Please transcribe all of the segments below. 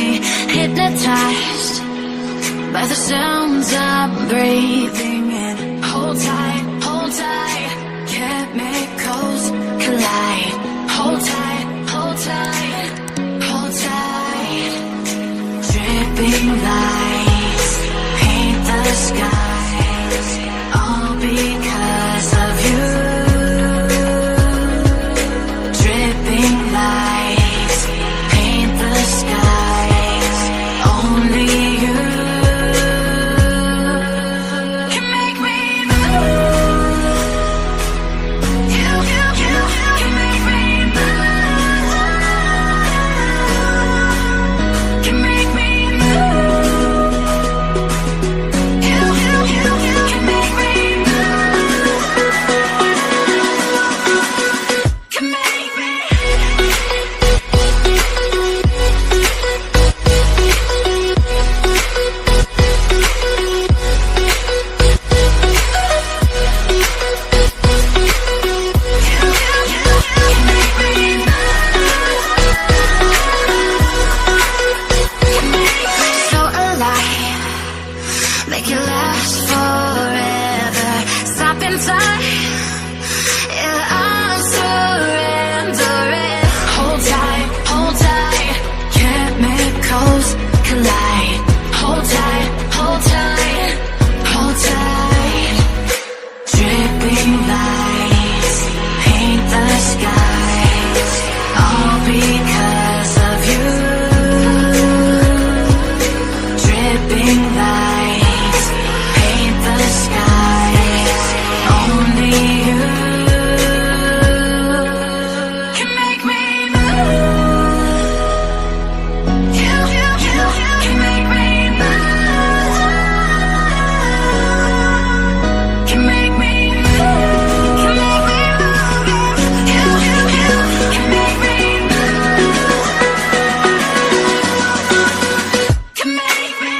me, hypnotized by the sounds I'm breathing in. Hold tight, chemicals collide. Hold tight, hold tight, hold tight. Dripping lights paint the skies, all because of you. Dripping lights paint the skies, only you can make me move. You can make me move. Can make me move. You can make me move. Can make me. So alive, make it last forever. Stop in time, yeah, I'm surrendering. Hold tight, chemicals collide. Hold tight, hold tight, hold tight. Dripping lights paint the skies, all because of you. Dripping lights paint the skies, only you can make me move. You can make me move. Can make me move. Can make me move. You can make me move. Can make me.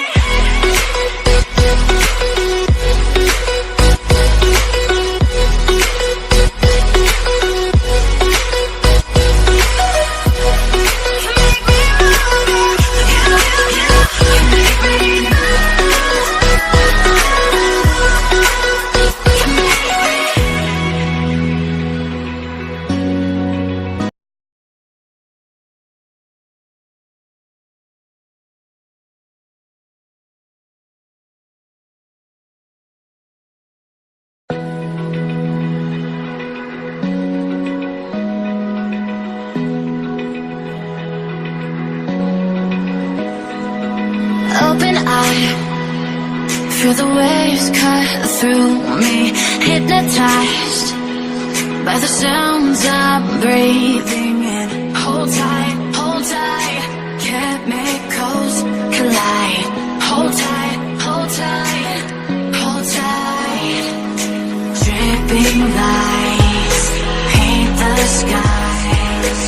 Open eye, feel the waves cut through me, hypnotized by the sounds I'm breathing in. Hold tight, chemicals collide. Hold tight, hold tight, hold tight. Dripping lights paint the skies,